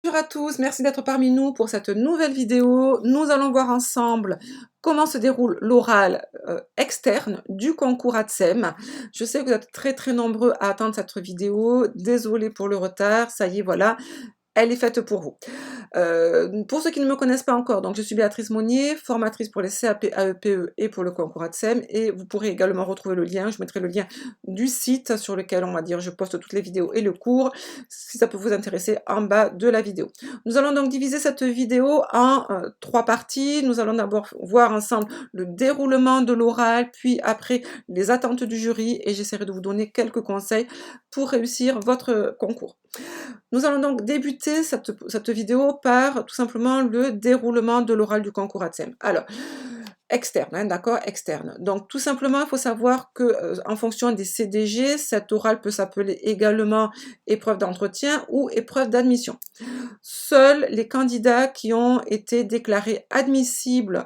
Bonjour à tous, merci d'être parmi nous pour cette nouvelle vidéo. Nous allons voir ensemble comment se déroule l'oral externe du concours ATSEM. Je sais que vous êtes très nombreux à attendre cette vidéo. Désolée pour le retard, ça y est, voilà, elle est faite pour vous. Pour ceux qui ne me connaissent pas encore, donc je suis Béatrice Monnier, formatrice pour les CAP AEPE et pour le concours ATSEM, et vous pourrez également retrouver le lien, je mettrai le lien du site sur lequel on va dire je poste toutes les vidéos et le cours, si ça peut vous intéresser, en bas de la vidéo. Nous allons donc diviser cette vidéo en 3 parties. Nous allons d'abord voir ensemble le déroulement de l'oral, puis après les attentes du jury, et j'essaierai de vous donner quelques conseils pour réussir votre concours. Nous allons donc débuter cette vidéo par tout simplement le déroulement de l'oral du concours ATSEM. Alors, externe, hein, d'accord, externe. Donc tout simplement, il faut savoir que en fonction des CDG, cet oral peut s'appeler également épreuve d'entretien ou épreuve d'admission. Seuls les candidats qui ont été déclarés admissibles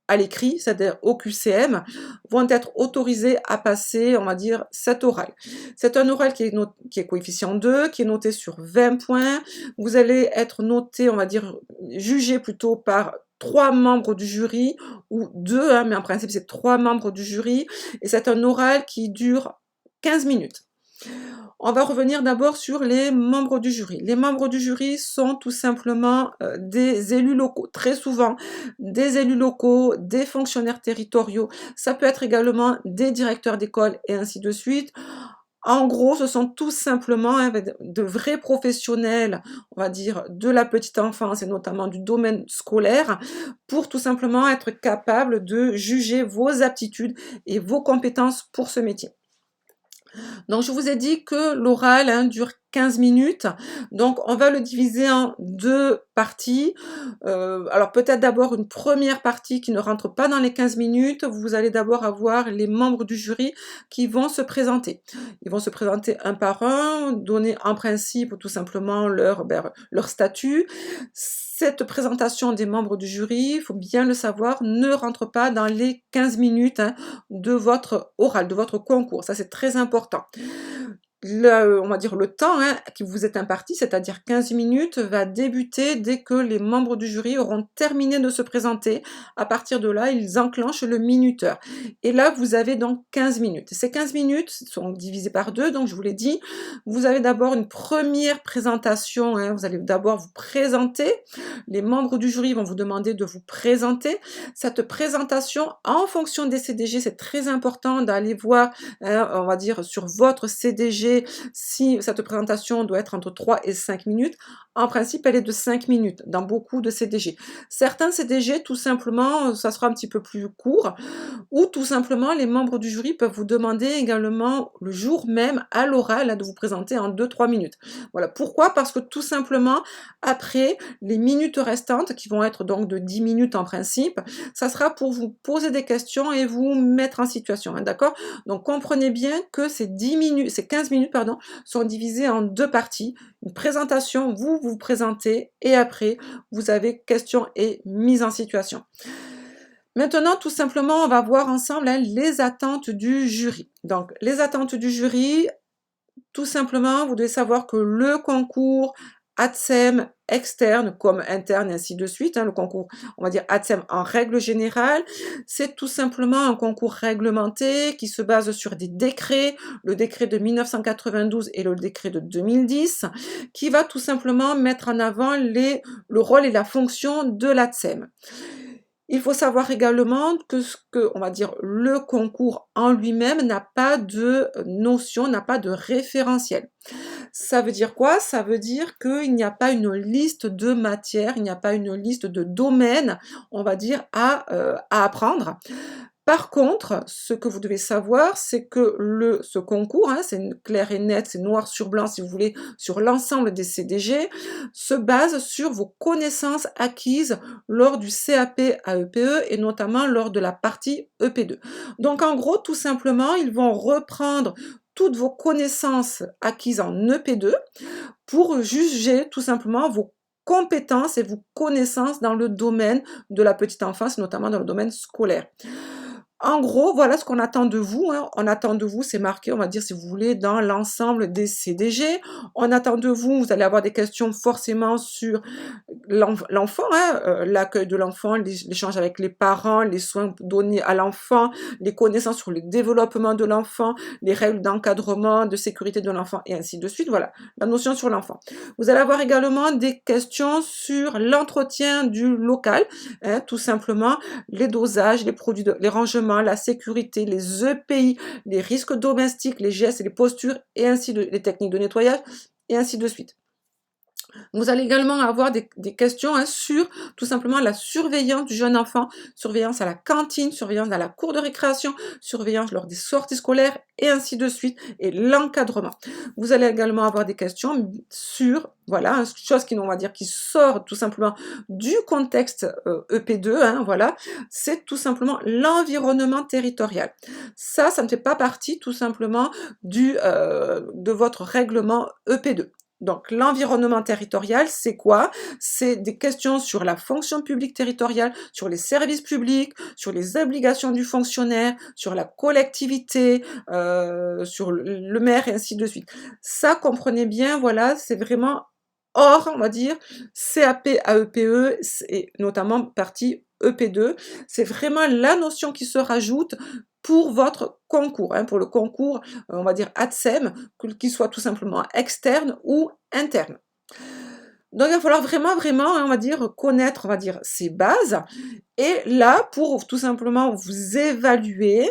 à l'écrit, c'est-à-dire au QCM, vont être autorisés à passer, on va dire, cet oral. C'est un oral qui est coefficient 2, qui est noté sur 20 points. Vous allez être noté, on va dire, jugé plutôt par 3 membres du jury, ou 2, hein, mais en principe c'est 3 membres du jury, et c'est un oral qui dure 15 minutes. On va revenir d'abord sur les membres du jury. Les membres du jury sont tout simplement des élus locaux, très souvent des élus locaux, des fonctionnaires territoriaux. Ça peut être également des directeurs d'école et ainsi de suite. En gros, ce sont tout simplement de vrais professionnels, on va dire, de la petite enfance et notamment du domaine scolaire, pour tout simplement être capables de juger vos aptitudes et vos compétences pour ce métier. Donc je vous ai dit que l'oral dure 15 minutes, donc on va le diviser en 2 parties. Alors peut-être d'abord une première partie qui ne rentre pas dans les 15 minutes, vous allez d'abord avoir les membres du jury qui vont se présenter. Ils vont se présenter un par un, donner en principe tout simplement leur statut. Cette présentation des membres du jury, il faut bien le savoir, ne rentre pas dans les 15 minutes de votre oral, de votre concours. Ça, c'est très important. On va dire le temps qui vous est imparti, c'est-à-dire 15 minutes, va débuter dès que les membres du jury auront terminé de se présenter. À partir de là, ils enclenchent le minuteur. Et là, vous avez donc 15 minutes. Ces 15 minutes sont divisées par 2, donc je vous l'ai dit. Vous avez d'abord une première présentation, vous allez d'abord vous présenter. Les membres du jury vont vous demander de vous présenter. Cette présentation, en fonction des CDG, c'est très important d'aller voir, on va dire, sur votre CDG, si cette présentation doit être entre 3 et 5 minutes. En principe, elle est de 5 minutes dans beaucoup de CDG. Certains CDG, tout simplement, ça sera un petit peu plus court, ou tout simplement, les membres du jury peuvent vous demander également le jour même à l'oral de vous présenter en 2-3 minutes. Voilà. Pourquoi? Parce que tout simplement, après, les minutes restantes, qui vont être donc de 10 minutes en principe, ça sera pour vous poser des questions et vous mettre en situation, d'accord? Donc comprenez bien que ces 15 minutes sont divisées en 2 parties. Une présentation, vous vous présentez, et après, vous avez questions et mise en situation. Maintenant, tout simplement, on va voir ensemble les attentes du jury. Donc, les attentes du jury, tout simplement, vous devez savoir que le concours ATSEM externe comme interne et ainsi de suite, le concours, on va dire ATSEM en règle générale, c'est tout simplement un concours réglementé qui se base sur des décrets, le décret de 1992 et le décret de 2010, qui va tout simplement mettre en avant le rôle et la fonction de l'ATSEM. Il faut savoir également que on va dire, le concours en lui-même n'a pas de notion, n'a pas de référentiel. Ça veut dire quoi? Ça veut dire qu'il n'y a pas une liste de matières, il n'y a pas une liste de domaines, on va dire, à apprendre. Par contre, ce que vous devez savoir, c'est que ce concours, c'est clair et net, c'est noir sur blanc si vous voulez, sur l'ensemble des CDG, se base sur vos connaissances acquises lors du CAP AEPE et notamment lors de la partie EP2. Donc en gros, tout simplement, ils vont reprendre toutes vos connaissances acquises en EP2 pour juger tout simplement vos compétences et vos connaissances dans le domaine de la petite enfance, notamment dans le domaine scolaire. En gros, voilà ce qu'on attend de vous, hein. On attend de vous, c'est marqué, on va dire, si vous voulez, dans l'ensemble des CDG. On attend de vous, vous allez avoir des questions forcément sur l'enfant, hein, l'accueil de l'enfant, l'échange avec les parents, les soins donnés à l'enfant, les connaissances sur le développement de l'enfant, les règles d'encadrement, de sécurité de l'enfant, et ainsi de suite. Voilà, la notion sur l'enfant. Vous allez avoir également des questions sur l'entretien du local, hein, tout simplement, les dosages, les produits, les rangements, la sécurité, les EPI, les risques domestiques, les gestes et les postures, et ainsi de, les techniques de nettoyage, et ainsi de suite. Vous allez également avoir des questions, hein, sur tout simplement la surveillance du jeune enfant, surveillance à la cantine, surveillance à la cour de récréation, surveillance lors des sorties scolaires, et ainsi de suite, et l'encadrement. Vous allez également avoir des questions sur, voilà, une chose qui, on va dire, qui sort tout simplement du contexte EP2, hein, voilà, c'est tout simplement l'environnement territorial. Ça ne fait pas partie tout simplement de votre règlement EP2. Donc, l'environnement territorial, c'est quoi? C'est des questions sur la fonction publique territoriale, sur les services publics, sur les obligations du fonctionnaire, sur la collectivité, sur le maire, et ainsi de suite. Ça, comprenez bien, voilà, c'est vraiment hors, on va dire, CAP AEPE, et notamment partie EP2. C'est vraiment la notion qui se rajoute pour votre concours, hein, pour le concours, on va dire ATSEM, qu'il soit tout simplement externe ou interne. Donc il va falloir vraiment, vraiment, hein, on va dire, connaître, on va dire, ces bases. Et là, pour tout simplement vous évaluer,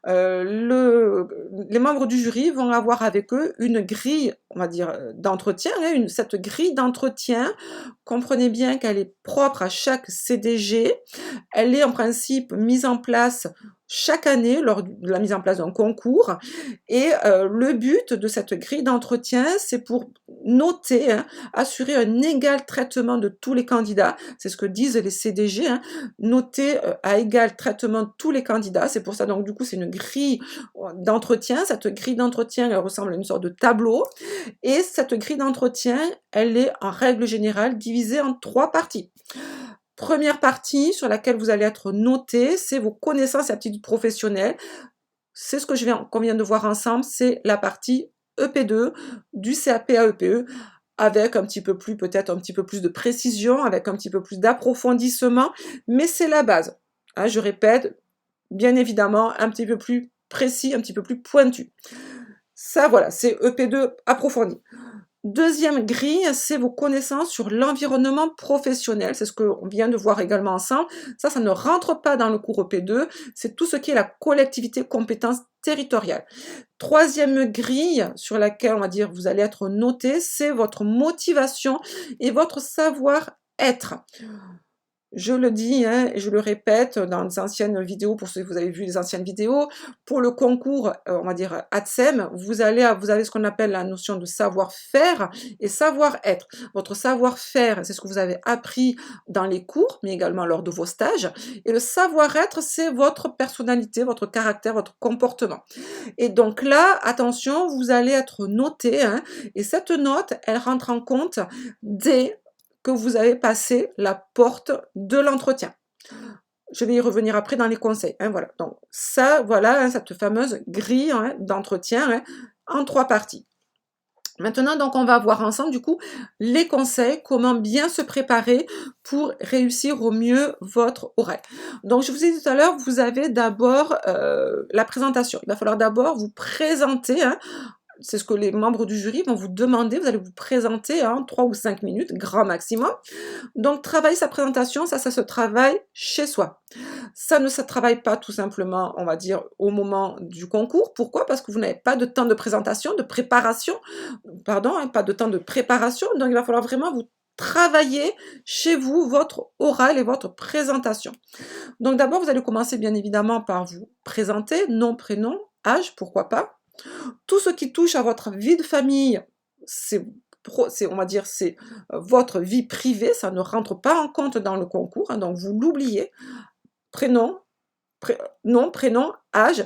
les membres du jury vont avoir avec eux une grille, on va dire, d'entretien, hein, cette grille d'entretien, comprenez bien qu'elle est propre à chaque CDG, elle est en principe mise en place chaque année lors de la mise en place d'un concours, et le but de cette grille d'entretien, c'est pour noter, hein, assurer un égal traitement de tous les candidats, c'est ce que disent les CDG, hein, noter à égal traitement tous les candidats, c'est pour ça donc du coup c'est une grille d'entretien, cette grille d'entretien elle ressemble à une sorte de tableau, et cette grille d'entretien elle est en règle générale divisée en 3 parties. Première partie sur laquelle vous allez être noté, c'est vos connaissances et aptitudes professionnelles. C'est ce qu'on vient de voir ensemble, c'est la partie EP2 du CAP AEPE, avec un petit peu plus, peut-être un petit peu plus de précision, avec un petit peu plus d'approfondissement, mais c'est la base. Hein, je répète, bien évidemment, un petit peu plus précis, un petit peu plus pointu. Ça, voilà, c'est EP2 approfondi. Deuxième grille, c'est vos connaissances sur l'environnement professionnel. C'est ce qu'on vient de voir également ensemble. Ça ne rentre pas dans le cours EP2. C'est tout ce qui est la collectivité compétence territoriale. Troisième grille sur laquelle, on va dire, vous allez être noté, c'est votre motivation et votre savoir-être. Je le dis, hein, et je le répète dans les anciennes vidéos, pour ceux que vous avez vu les anciennes vidéos, pour le concours, on va dire ATSEM, vous avez ce qu'on appelle la notion de savoir-faire et savoir-être. Votre savoir-faire, c'est ce que vous avez appris dans les cours, mais également lors de vos stages. Et le savoir-être, c'est votre personnalité, votre caractère, votre comportement. Et donc là, attention, vous allez être noté, hein, et cette note, elle rentre en compte dès que vous avez passé la porte de l'entretien. Je vais y revenir après dans les conseils, hein, voilà. Donc ça, voilà, hein, cette fameuse grille, hein, d'entretien, hein, en 3 parties. Maintenant, donc, on va voir ensemble, du coup, les conseils, comment bien se préparer pour réussir au mieux votre oral. Donc, je vous ai dit tout à l'heure, vous avez d'abord la présentation. Il va falloir d'abord vous présenter, hein, c'est ce que les membres du jury vont vous demander, vous allez vous présenter en 3 ou 5 minutes, grand maximum. Donc, travailler sa présentation, ça se travaille chez soi. Ça ne se travaille pas tout simplement, on va dire, au moment du concours. Pourquoi? Parce que vous n'avez pas de temps de présentation, de préparation, pardon, hein, pas de temps de préparation. Donc, il va falloir vraiment vous travailler chez vous votre oral et votre présentation. Donc, d'abord, vous allez commencer bien évidemment par vous présenter, nom, prénom, âge, pourquoi pas. Tout ce qui touche à votre vie de famille, on va dire, c'est votre vie privée, ça ne rentre pas en compte dans le concours, hein, donc vous l'oubliez. Prénom, nom, prénom, âge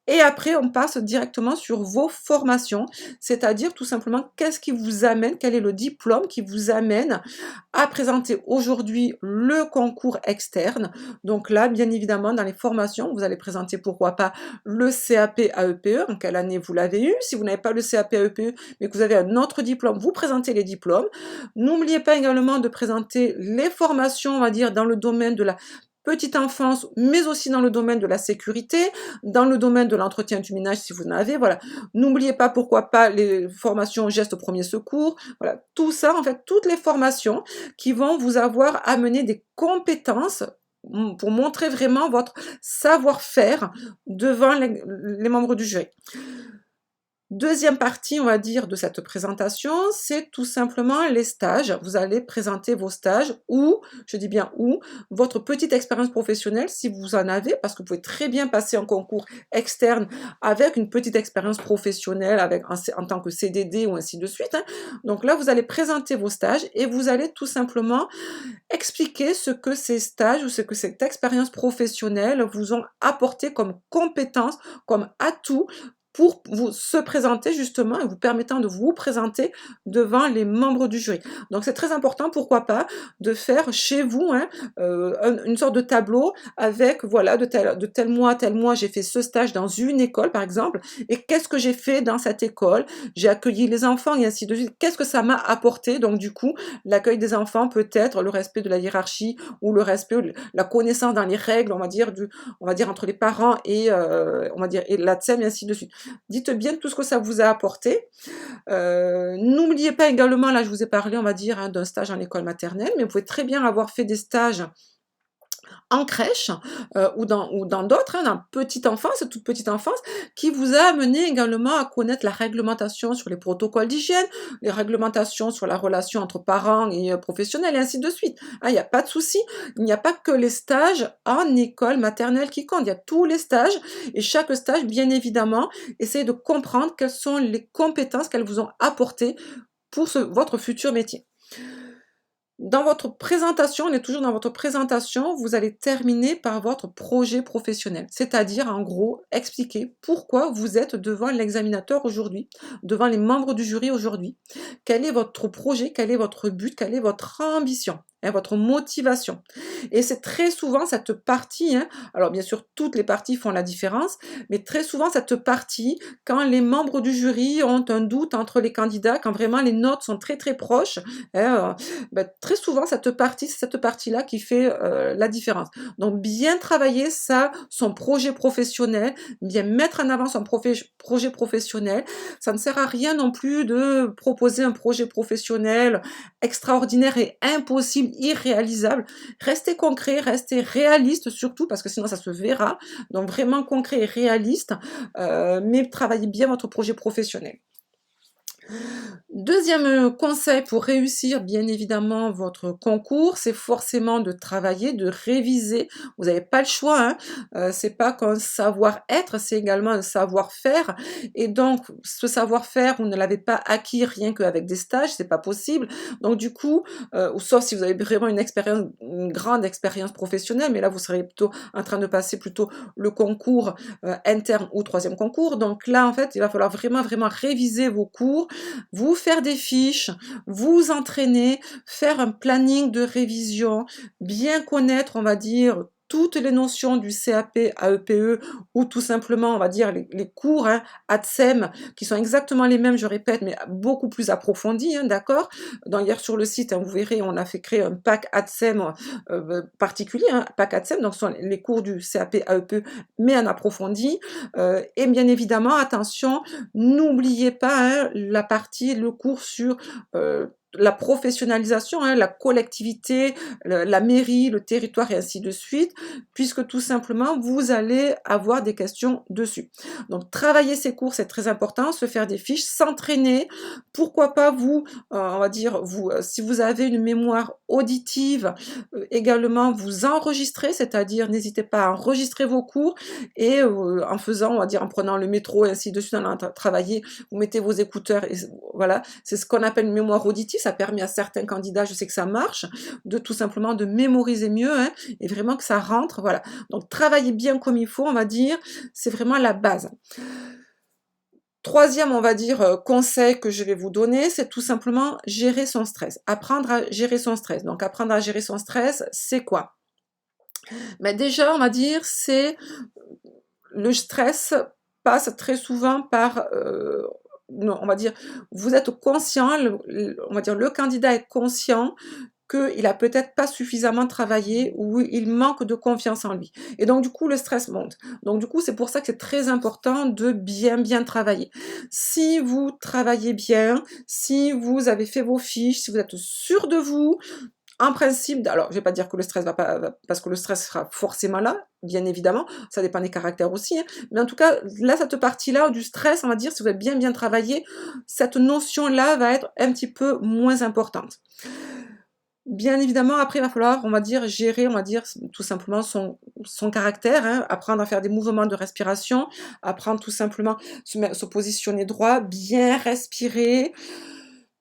et après on passe directement sur vos formations, c'est-à-dire tout simplement qu'est-ce qui vous amène, quel est le diplôme qui vous amène à présenter aujourd'hui le concours externe. Donc là, bien évidemment, dans les formations, vous allez présenter pourquoi pas le CAP AEPE, en quelle année vous l'avez eu. Si vous n'avez pas le CAP AEPE, mais que vous avez un autre diplôme, vous présentez les diplômes. N'oubliez pas également de présenter les formations, on va dire, dans le domaine de la petite enfance, mais aussi dans le domaine de la sécurité, dans le domaine de l'entretien du ménage si vous en avez, voilà. N'oubliez pas pourquoi pas les formations gestes premiers secours, voilà. Tout ça, en fait, toutes les formations qui vont vous avoir amené des compétences pour montrer vraiment votre savoir-faire devant les membres du jury. Deuxième partie, on va dire, de cette présentation, c'est tout simplement les stages. Vous allez présenter vos stages ou, je dis bien ou, votre petite expérience professionnelle si vous en avez, parce que vous pouvez très bien passer un concours externe avec une petite expérience professionnelle avec en tant que CDD ou ainsi de suite, hein. Donc là, vous allez présenter vos stages et vous allez tout simplement expliquer ce que ces stages ou ce que cette expérience professionnelle vous ont apporté comme compétences, comme atout pour vous se présenter justement et vous permettant de vous présenter devant les membres du jury. Donc c'est très important, pourquoi pas, de faire chez vous hein, une sorte de tableau avec, voilà, de tel mois à tel mois, j'ai fait ce stage dans une école, par exemple, et qu'est-ce que j'ai fait dans cette école? J'ai accueilli les enfants et ainsi de suite. Qu'est-ce que ça m'a apporté? Donc du coup, l'accueil des enfants peut être le respect de la hiérarchie ou le respect, la connaissance dans les règles, on va dire entre les parents et on va dire et l'ATSEM et ainsi de suite. Dites bien tout ce que ça vous a apporté. N'oubliez pas également, là je vous ai parlé, on va dire, hein, d'un stage en école maternelle, mais vous pouvez très bien avoir fait des stages en crèche ou dans d'autres, hein, dans petite enfance, toute petite enfance, qui vous a amené également à connaître la réglementation sur les protocoles d'hygiène, les réglementations sur la relation entre parents et professionnels, et ainsi de suite. Il n'y a pas de souci, il n'y a pas que les stages en école maternelle qui comptent, il y a tous les stages, et chaque stage, bien évidemment, essayez de comprendre quelles sont les compétences qu'elles vous ont apportées pour votre futur métier. Dans votre présentation, on est toujours dans votre présentation, vous allez terminer par votre projet professionnel. C'est-à-dire, en gros, expliquer pourquoi vous êtes devant l'examinateur aujourd'hui, devant les membres du jury aujourd'hui. Quel est votre projet, quel est votre but, quelle est votre ambition, hein, votre motivation. Et c'est très souvent cette partie, hein, alors bien sûr, toutes les parties font la différence, mais très souvent cette partie, quand les membres du jury ont un doute entre les candidats, quand vraiment les notes sont très très proches, hein, ben, très souvent cette partie, c'est cette partie-là qui fait la différence. Donc bien travailler ça, son projet professionnel, bien mettre en avant son projet professionnel. Ça ne sert à rien non plus de proposer un projet professionnel extraordinaire et impossible, irréalisable. Restez concret, restez réaliste surtout, parce que sinon ça se verra. Donc vraiment concret et réaliste, mais travaillez bien votre projet professionnel. Deuxième conseil pour réussir bien évidemment votre concours, c'est forcément de travailler, de réviser. Vous n'avez pas le choix, hein. C'est pas qu'un savoir-être, c'est également un savoir-faire. Et donc, ce savoir-faire, vous ne l'avez pas acquis rien qu'avec des stages, c'est pas possible. Donc du coup, ou sauf si vous avez vraiment une grande expérience professionnelle, mais là vous serez plutôt en train de passer plutôt le concours interne ou troisième concours. Donc là, en fait, il va falloir vraiment réviser vos cours, vous faire des fiches, vous entraîner, faire un planning de révision, bien connaître, on va dire, toutes les notions du CAP, AEPE ou tout simplement, on va dire, les cours hein, ATSEM qui sont exactement les mêmes, je répète, mais beaucoup plus approfondis, hein, d'accord? Hier sur le site, hein, vous verrez, on a fait créer un pack ATSEM particulier, hein, pack ATSEM, donc ce sont les cours du CAP, AEPE, mais en approfondi. Et bien évidemment, attention, n'oubliez pas hein, le cours sur la professionnalisation, hein, la collectivité, la mairie, le territoire et ainsi de suite, puisque tout simplement, vous allez avoir des questions dessus. Donc, travailler ces cours, c'est très important, se faire des fiches, s'entraîner, pourquoi pas vous, on va dire, si vous avez une mémoire auditive, également vous enregistrer, c'est-à-dire n'hésitez pas à enregistrer vos cours et en faisant, on va dire, en prenant le métro et ainsi de suite, en allant travailler, vous mettez vos écouteurs et voilà, c'est ce qu'on appelle une mémoire auditive, ça permet à certains candidats, je sais que ça marche, de tout simplement de mémoriser mieux, hein, et vraiment que ça rentre, voilà. Donc travailler bien comme il faut, on va dire, c'est vraiment la base. Troisième, on va dire, conseil que je vais vous donner, c'est tout simplement gérer son stress. Apprendre à gérer son stress. Donc apprendre à gérer son stress, c'est quoi? Ben déjà, on va dire, c'est le stress passe très souvent par, non, on va dire, vous êtes conscient, on va dire, le candidat est conscient qu'il a peut-être pas suffisamment travaillé ou il manque de confiance en lui. Et donc du coup, le stress monte. Donc du coup, c'est pour ça que c'est très important de bien travailler. Si vous travaillez bien, si vous avez fait vos fiches, si vous êtes sûr de vous, en principe, alors je vais pas dire que le stress va pas, parce que le stress sera forcément là, bien évidemment, ça dépend des caractères aussi, hein. Mais en tout cas, là, cette partie-là du stress, on va dire, si vous avez bien travaillé, cette notion-là va être un petit peu moins importante. Bien évidemment, après, il va falloir, on va dire, gérer, on va dire, tout simplement son caractère, hein, apprendre à faire des mouvements de respiration, apprendre tout simplement se positionner droit, bien respirer,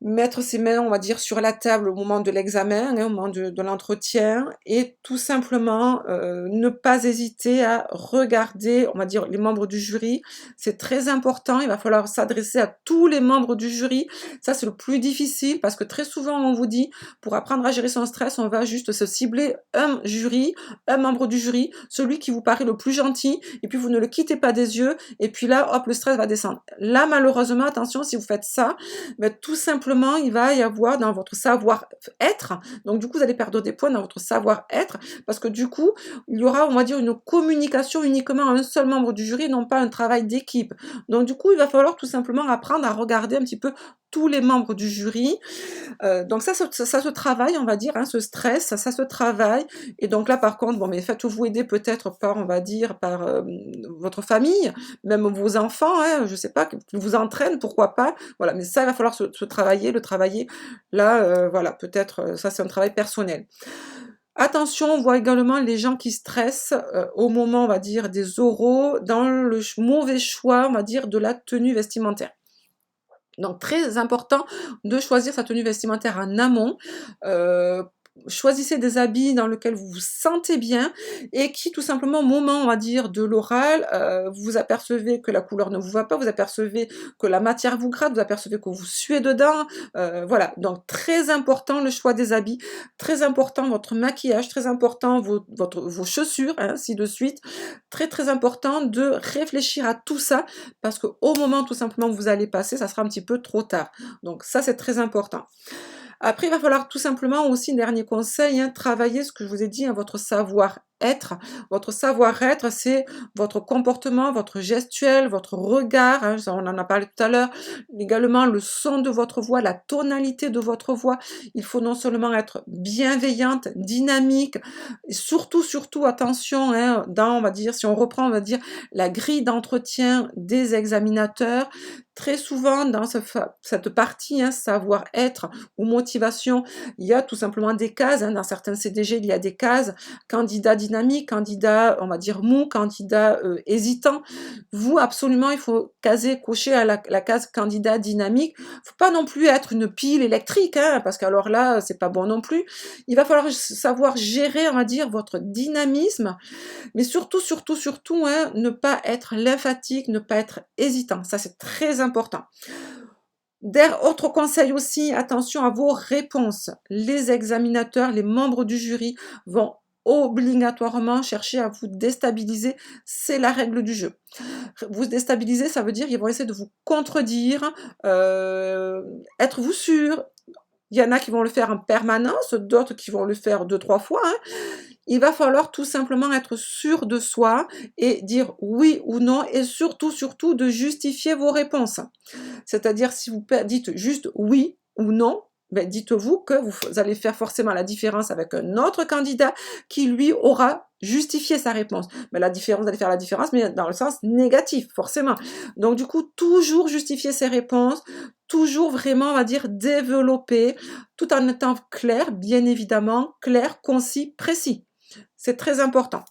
mettre ses mains, on va dire, sur la table au moment de l'examen, hein, au moment de l'entretien, et tout simplement ne pas hésiter à regarder, on va dire, les membres du jury. C'est très important, il va falloir s'adresser à tous les membres du jury. Ça, c'est le plus difficile parce que très souvent, on vous dit, pour apprendre à gérer son stress, on va juste se cibler un jury, un membre du jury, celui qui vous paraît le plus gentil, et puis vous ne le quittez pas des yeux, et puis là, hop, le stress va descendre. Là, malheureusement, attention, si vous faites ça, ben, tout simplement, il va y avoir dans votre savoir-être, donc du coup, vous allez perdre des points dans votre savoir-être, parce que du coup, il y aura, on va dire, une communication uniquement à un seul membre du jury, non pas un travail d'équipe. Donc du coup, il va falloir tout simplement apprendre à regarder un petit peu tous les membres du jury. Donc ça se travaille, on va dire, hein, ce stress, ça se travaille. Et donc là, par contre, bon, mais faites-vous aider peut-être par, on va dire, par votre famille, même vos enfants, hein, je sais pas, qui vous entraînent, pourquoi pas. Voilà, mais ça, il va falloir se travailler, le travailler. Là, voilà, peut-être, ça c'est un travail personnel. Attention, on voit également les gens qui stressent au moment, on va dire, des oraux, dans le mauvais choix, on va dire, de la tenue vestimentaire. Donc très important de choisir sa tenue vestimentaire en amont. Heu, Choisissez des habits dans lesquels vous vous sentez bien et qui tout simplement au moment, on va dire, de l'oral, vous apercevez que la couleur ne vous va pas, vous apercevez que la matière vous gratte, vous apercevez que vous suez dedans, voilà. Donc très important le choix des habits, très important votre maquillage, très important vos chaussures, hein, ainsi de suite. Très important de réfléchir à tout ça parce qu'au moment tout simplement où vous allez passer, ça sera un petit peu trop tard. Donc ça, c'est très important. Après, il va falloir tout simplement aussi, dernier conseil, hein, travailler ce que je vous ai dit, hein, votre savoir-être. Votre savoir-être, c'est votre comportement, votre gestuel, votre regard, hein, ça, on en a parlé tout à l'heure, également le son de votre voix, la tonalité de votre voix. Il faut non seulement être bienveillante, dynamique, et surtout, attention, hein, on va dire, si on reprend, on va dire, la grille d'entretien des examinateurs, très souvent dans cette partie, hein, savoir-être ou motivation, il y a tout simplement des cases, hein, dans certains CDG, il y a des cases, candidat dynamique, candidat, on va dire mou, candidat hésitant. Vous, absolument, il faut cocher à la case candidat dynamique. Faut pas non plus être une pile électrique, hein, parce qu'alors là, c'est pas bon non plus. Il va falloir savoir gérer, on va dire, votre dynamisme, mais surtout, hein, ne pas être lymphatique, ne pas être hésitant. Ça, c'est très important. Autre conseil aussi, attention à vos réponses. Les examinateurs, les membres du jury vont obligatoirement chercher à vous déstabiliser. C'est la règle du jeu. Vous déstabiliser, ça veut dire qu'ils vont essayer de vous contredire, êtes-vous sûr? Il y en a qui vont le faire en permanence, d'autres qui vont le faire 2, 3 fois, hein. Il va falloir tout simplement être sûr de soi et dire oui ou non et surtout de justifier vos réponses. C'est-à-dire si vous dites juste oui ou non, ben dites-vous que vous allez faire forcément la différence avec un autre candidat qui lui aura justifié sa réponse. Mais vous allez faire la différence, mais dans le sens négatif, forcément. Donc du coup, toujours justifier ses réponses, toujours vraiment, on va dire, développer, tout en étant clair, bien évidemment, clair, concis, précis. C'est très important.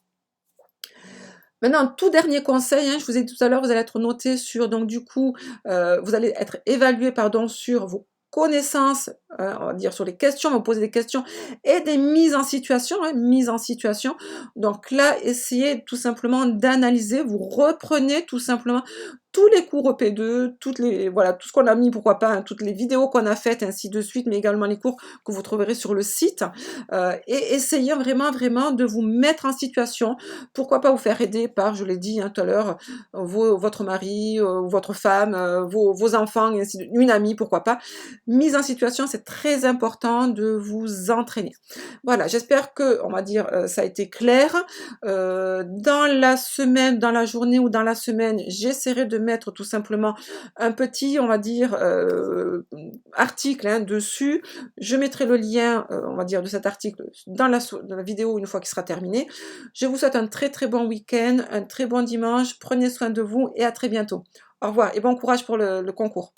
Maintenant, tout dernier conseil, hein, je vous ai dit tout à l'heure, vous allez être noté sur, donc du coup, vous allez être évalué, pardon, sur vos connaissances, on va dire sur les questions, me poser des questions et des mises en situation, hein, mise en situation. Donc là, essayez tout simplement d'analyser, vous reprenez tout simplement tous les cours EP2, toutes les voilà, tout ce qu'on a mis, pourquoi pas, hein, toutes les vidéos qu'on a faites, ainsi de suite, mais également les cours que vous trouverez sur le site, et essayez vraiment, vraiment de vous mettre en situation. Pourquoi pas vous faire aider par, je l'ai dit, hein, tout à l'heure, votre mari, votre femme, vos enfants, et ainsi de une amie, pourquoi pas. Mise en situation, c'est très important de vous entraîner. Voilà, j'espère que, on va dire, ça a été clair. Dans la semaine, dans la journée ou dans la semaine, j'essaierai de mettre tout simplement un petit, on va dire, article, hein, dessus. Je mettrai le lien, on va dire, de cet article dans la vidéo une fois qu'il sera terminé. Je vous souhaite un très très bon week-end, un très bon dimanche. Prenez soin de vous et à très bientôt. Au revoir et bon courage pour le concours.